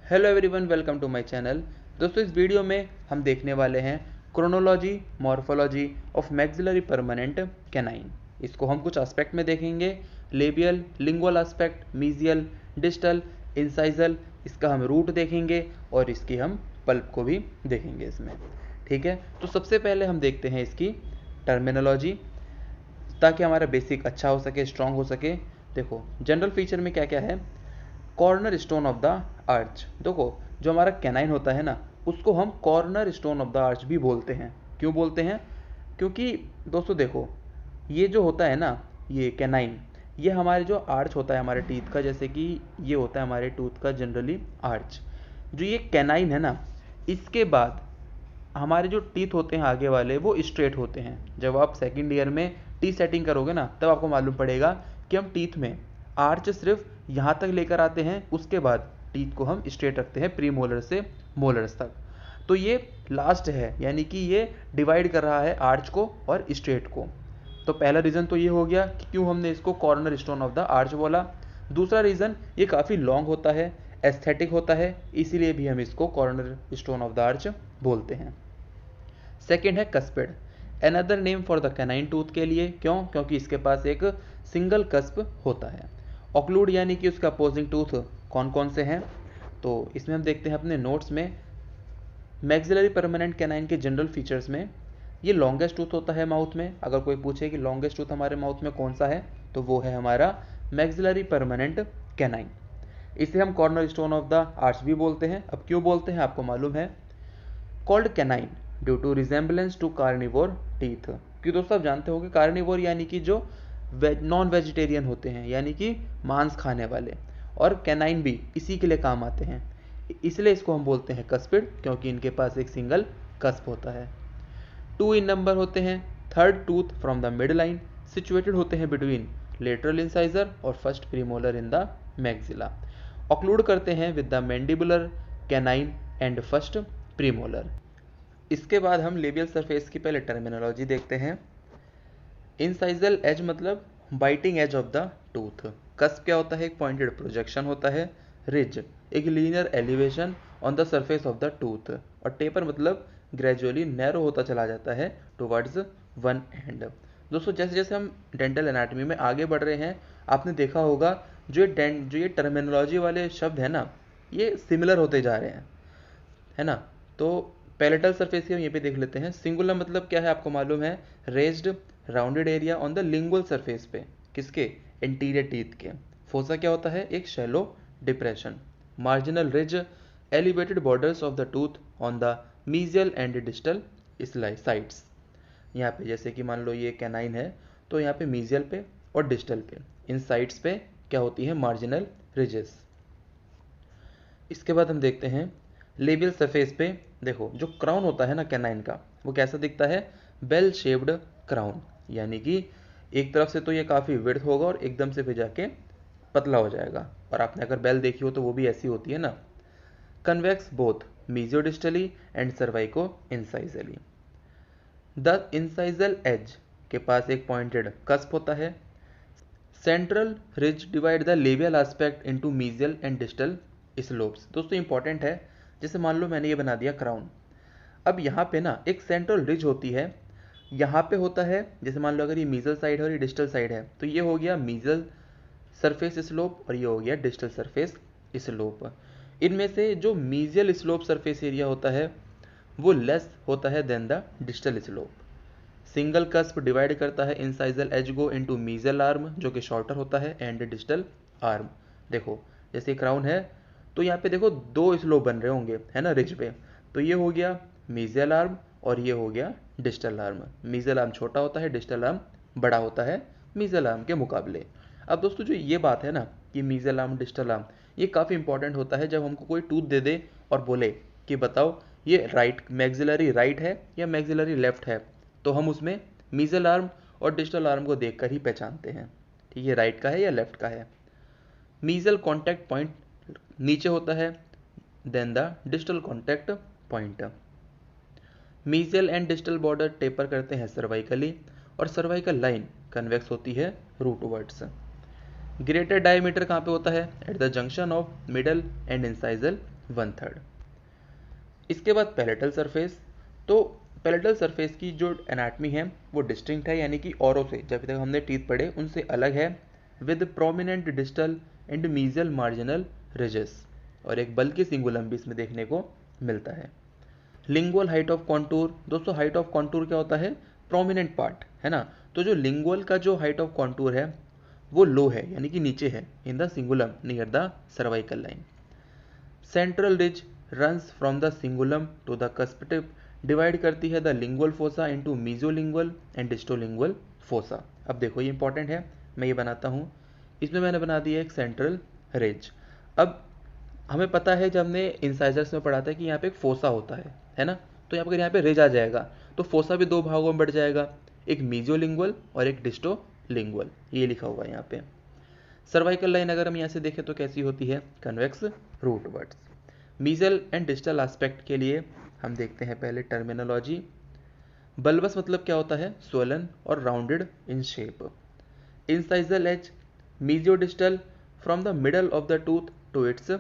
Hello everyone, welcome to my channel. दोस्तों, इस video में हम देखने वाले हैं chronology morphology of maxillary permanent canine. इसको हम कुछ एस्पेक्ट में देखेंगे, labial, lingual aspect, mesial, distal, incisal. इसका हम रूट देखेंगे और इसकी हम पल्प को भी देखेंगे इसमें। ठीक है, तो सबसे पहले हम देखते हैं इसकी टर्मिनोलॉजी, ताकि हमारा बेसिक अच्छा हो सके, स्ट्रांग हो सके। देखो, जनरल फीचर में क्या क्या है। Corner stone of the arch. देखो, जो हमारा कैनाइन होता है ना, उसको हम corner stone of the arch भी बोलते हैं। क्यों बोलते हैं? क्योंकि दोस्तों देखो, ये जो होता है ना, ये कैनाइन, ये हमारे जो आर्च होता है हमारे टीथ का, जैसे कि ये होता है हमारे टूथ का जनरली आर्च। जो ये कैनाइन है ना, इसके बाद हमारे जो टीथ होते हैं आगे वाले, वो स्ट्रेट होते हैं। जब आप सेकंड ईयर में टी सेटिंग करोगे ना, तब आपको मालूम पड़ेगा कि हम टीथ में आर्च सिर्फ यहाँ तक लेकर आते हैं, उसके बाद टीथ को हम स्ट्रेट रखते हैं प्री मोलर से मोलर्स तक। तो ये लास्ट है, यानी कि ये डिवाइड कर रहा है आर्च को और स्ट्रेट को। तो पहला रीज़न तो ये हो गया कि क्यों हमने इसको corner stone of the arch बोला। दूसरा रीज़न, ये काफ़ी लॉन्ग होता है, एस्थेटिक होता है, इसीलिए भी हम इसको corner stone of the arch बोलते हैं। सेकेंड है cuspid, another name for the canine tooth के लिए। क्यों? क्योंकि इसके पास एक सिंगल कस्प होता है। ऑक्लूड यानी कि उसका अपोजिंग टूथ कौन कौन से हैं, तो इसमें हम देखते हैं अपने नोट्स में। मैक्सिलरी परमानेंट कैनाइन के जनरल फीचर्स में ये लॉन्गेस्ट टूथ होता है माउथ में। अगर कोई पूछे कि लॉन्गेस्ट टूथ हमारे माउथ में कौन सा है, तो वो है हमारा मैक्सिलरी परमानेंट कैनाइन। इसे हम corner stone of the arch भी बोलते हैं। अब क्यों बोलते हैं आपको मालूम है। Called canine due to resemblance to carnivore teeth. क्यों दोस्तों, आप जानते हो कि कार्निवोर यानी कि जो नॉन वेजिटेरियन होते हैं, यानी कि मांस खाने वाले, और कैनाइन भी इसी के लिए काम आते हैं। इसलिए इसको हम बोलते हैं कस्पिड, क्योंकि इनके पास एक सिंगल कस्प होता है। 2 इन नंबर होते हैं। Third tooth from the mid line, situated होते हैं बिटवीन लेटरल इंसाइजर और first premolar in the maxilla. Occlude करते हैं with the mandibular canine and first premolar. इसके बाद हम लेबियल सरफेस की पहले टर्मिनोलॉजी देखते हैं। इंसाइजल एज मतलब biting edge of the tooth. Cusp क्या होता है? एक पॉइंटेड प्रोजेक्शन होता है। रिज एक linear elevation on the surface of the tooth. और टेपर मतलब ग्रेजुअली नैरो होता चला जाता है टुवर्ड्स वन एंड। दोस्तों, जैसे जैसे हम डेंटल एनाटॉमी में आगे बढ़ रहे हैं, आपने देखा होगा जो ये टर्मिनोलॉजी वाले शब्द है ना, ये सिमिलर होते जा रहे हैं, है ना। तो पैलेटल सरफेस की हम ये पे देख लेते हैं। सिंगुलर मतलब क्या है आपको मालूम है? Raised rounded area on the lingual surface पे, किसके? इंटीरियर टीथ के। फोसा क्या होता है? एक shallow depression. Marginal ridge elevated borders of the tooth on the mesial and distal sides. यहाँ पे जैसे कि मान लो ये कैनाइन है, तो यहाँ पे मीजियल पे और डिस्टल पे, इन साइड्स पे क्या होती है? Marginal ridges. इसके बाद हम देखते हैं लेबियल सरफेस पे। देखो, जो क्राउन होता है ना कैनाइन का, वो कैसा दिखता है? बेल शेप्ड क्राउन, यानी कि एक तरफ से तो ये काफ़ी विड्थ होगा और एकदम से फिर जाके पतला हो जाएगा। और आपने अगर बेल देखी हो तो वो भी ऐसी होती है ना। Convex both mesiodistally and cervico incisally. The incisal edge के पास एक पॉइंटेड कस्प होता है। Central ridge divide the labial aspect into mesial and distal slopes. दोस्तों इंपॉर्टेंट है, जैसे मान लो मैंने ये बना दिया क्राउन। अब यहाँ पे ना एक सेंट्रल रिज होती है, यहाँ पे होता है, जैसे मान लो अगर ये मीजल साइड है और ये डिस्टल साइड है, तो ये हो गया मीजल सरफेस स्लोप और ये हो गया डिस्टल सरफेस स्लोप। इनमें से जो मीजियल स्लोप सरफेस एरिया होता है वो लेस होता है then the distal slope. Single cusp divide करता है इंसाइजल एज को इनटू मीजल आर्म, जो कि शॉर्टर होता है, एंड डिस्टल आर्म। देखो, जैसे क्राउन है तो यहाँ पे देखो दो स्लोप बन रहे होंगे, है ना, रिज पे। तो ये हो गया मीजल आर्म और ये हो गया डिस्टल आर्म। मीजल आर्म छोटा होता है, डिस्टल आर्म बड़ा होता है मीजल आर्म के मुकाबले। अब दोस्तों, जो ये बात है ना कि मीजल आर्म डिस्टल आर्म, ये काफ़ी इंपॉर्टेंट होता है जब हमको कोई टूथ दे दे और बोले कि बताओ ये राइट मैक्सिलरी राइट है या मैक्सिलरी लेफ्ट है, तो हम उसमें मीजल आर्म और डिस्टल आर्म को देखकर ही पहचानते हैं, ठीक है, राइट का है या लेफ्ट का है। मीजल कॉन्टैक्ट पॉइंट नीचे होता है then the distal contact point. Mesial and distal border taper करते हैं सर्वाइकली और सर्वाइकल लाइन कन्वेक्स होती है रूटवर्ड्स। ग्रेटर डायमीटर कहाँ पे होता है? At the junction of middle and incisal 1/3। इसके बाद पैलेटल सरफेस। तो पैलेटल सरफेस की जो एनाटमी है वो डिस्टिंक्ट है, यानी कि औरों से, जब तक हमने टीथ पढ़े उनसे अलग है, with prominent distal end mesial marginal ridges, और एक बल्कि सिंगुलम भी इसमें देखने को मिलता है। Lingual height of contour. दोस्तों हाइट ऑफ कॉन्टूर क्या होता है? प्रोमिनेंट पार्ट, है ना। तो जो लिंगुअल का जो हाइट ऑफ कॉन्टूर है वो लो है, यानी कि नीचे है, in the cingulum near the cervical line. Central ridge runs from the cingulum to the cusp tip, divide करती है the lingual fossa into mesiolingual and distolingual fossa. अब देखो ये इंपॉर्टेंट है, मैं ये बनाता हूँ। इसमें मैंने बना दिया एक सेंट्रल रिज। अब हमें पता है, जब हमने इंसाइजर्स में पढ़ा था कि यहाँ पे एक फोसा होता है ना। तो यहाँ पे रिज आ जाएगा, तो फोसा भी दो भागों में बढ़ जाएगा, एक मीजोलिंगुअल और एक डिस्टोलिंगुअल, ये लिखा हुआ है यहाँ पे। सर्वाइकल लाइन अगर हम यहाँ से देखें तो कैसी होती है? कन्वेक्स रूटवर्ड्स। मीजल एंड डिस्टल एस्पेक्ट के लिए हम देखते हैं पहले टर्मिनोलॉजी। बल्बस मतलब क्या होता है? स्वोलन और rounded in shape. Incisal edge mesiodistal from the middle of the tooth to its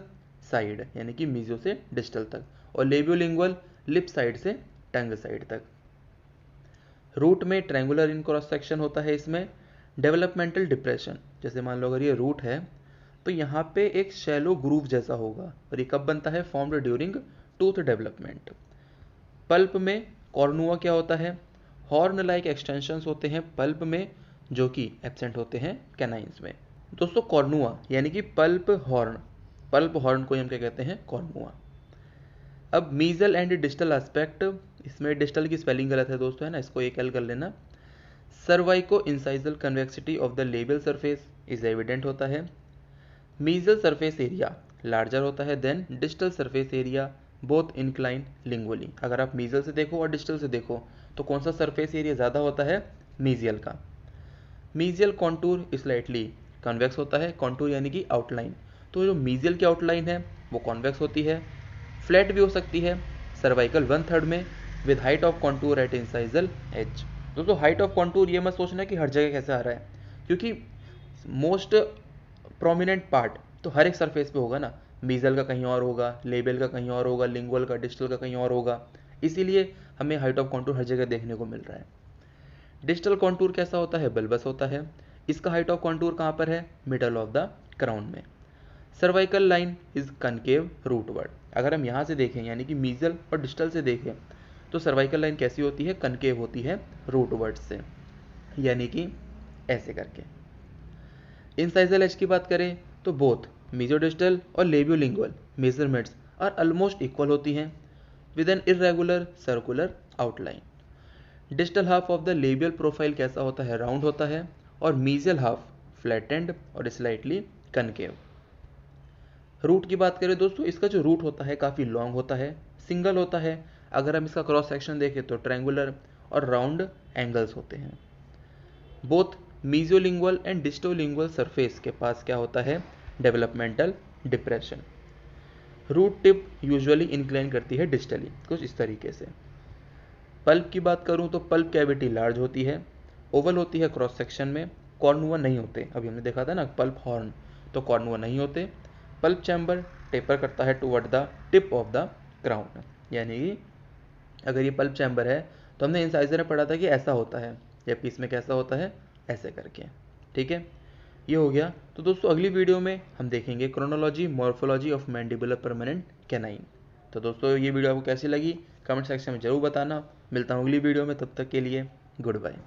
side, यानी कि मीजियो से डिस्टल तक, और लेबियोलिंगुअल लिप साइड से टंग साइड तक। रूट में ट्रायंगुलर इन क्रॉस सेक्शन होता है इसमें। डेवलपमेंटल डिप्रेशन, जैसे मान लो अगर ये रूट है तो यहाँ पे एक शैलो ग्रूव जैसा होगा, और ये कब बनता है? Formed during tooth development. Pulp में कॉर्नुआ क्या होता है? हॉर्न लाइक एक्सटेंशंस होते हैं पल्प में, जो कि एब्सेंट होते हैं कैनाइंस में। दोस्तों कॉर्नुआ यानी कि पल्प हॉर्न को हम क्या कहते हैं? कॉर्नुआ। अब मीजल एंड डिस्टल एस्पेक्ट, इसमें डिस्टल की स्पेलिंग गलत है दोस्तों, है ना, इसको एक एल कर लेना। Cervico incisal convexity of the labial surface is evident होता है। मीजल सरफेस एरिया लार्जर होता है than distal surface area, both incline lingually. अगर आप मीजल से देखो और डिस्टल से देखो तो कौन सा सरफेस एरिया ज़्यादा होता है? मीजियल का। मीजियल कॉन्टूर स्लाइटली कॉन्वेक्स होता है, कॉन्टूर यानी कि आउटलाइन, तो जो मीजियल की आउटलाइन है वो कॉन्वेक्स होती है। फ्लैट भी हो सकती है सर्वाइकल 1/3 में, with height of contour at incisal edge. दोस्तों हाइट ऑफ कॉन्टूर ये मत सोचना कि हर जगह कैसे आ रहा है, क्योंकि मोस्ट प्रोमिनेंट पार्ट तो हर एक सरफेस पे होगा ना। मीजल का कहीं और होगा, लेबियल का कहीं और होगा, लिंगुअल का, डिस्टल का कहीं और होगा, इसीलिए हमें हाइट ऑफ कॉन्टूर हर जगह देखने को मिल रहा है। डिस्टल कॉन्टूर कैसा होता है? बल्बस होता है। इसका हाइट ऑफ कॉन्टूर कहाँ पर है? मिडल ऑफ द क्राउन में। Cervical line is concave रूटवर्ड। अगर हम यहाँ से देखें यानी कि मीजल और डिस्टल से देखें तो सर्वाइकल लाइन कैसी होती है? कनकेव होती है रूटवर्ड से, यानी कि ऐसे करके। इंसाइजल एज की बात करें तो बोथ मीजोडिस्टल और labiolingual measurements are almost equal होती हैं, with an irregular circular outline. Distal half of the labial profile कैसा होता है? राउंड होता है, और मीजियल हाफ फ्लैटेंड और स्लाइटली कनकेव। रूट की बात करें दोस्तों, इसका जो रूट होता है काफ़ी लॉन्ग होता है, सिंगल होता है। अगर हम इसका क्रॉस सेक्शन देखें तो ट्रायंगुलर और राउंड एंगल्स होते हैं। Both mesiolingual and distolingual surface के पास क्या होता है? Developmental depression. Root tip usually incline करती है डिस्टली, कुछ इस तरीके से। पल्प की बात करूं तो पल्प कैविटी लार्ज होती है, ओवल होती है क्रॉस सेक्शन में, कॉर्नुआ नहीं होते। अभी हमने देखा था ना पल्प हॉर्न, तो कॉर्नुआ नहीं होते। पल्प चैम्बर टेपर करता है toward the tip of the crown, यानी कि अगर ये पल्प चैम्बर है तो हमने इंसाइजर में पढ़ा था कि ऐसा होता है, जबकि इसमें कैसा होता है? ऐसे करके। ठीक है, ये हो गया। तो दोस्तों अगली वीडियो में हम देखेंगे chronology morphology of mandibular permanent canine. तो दोस्तों ये वीडियो आपको कैसी लगी कमेंट सेक्शन में जरूर बताना। मिलता हूँ अगली वीडियो में, तब तक के लिए गुड बाय।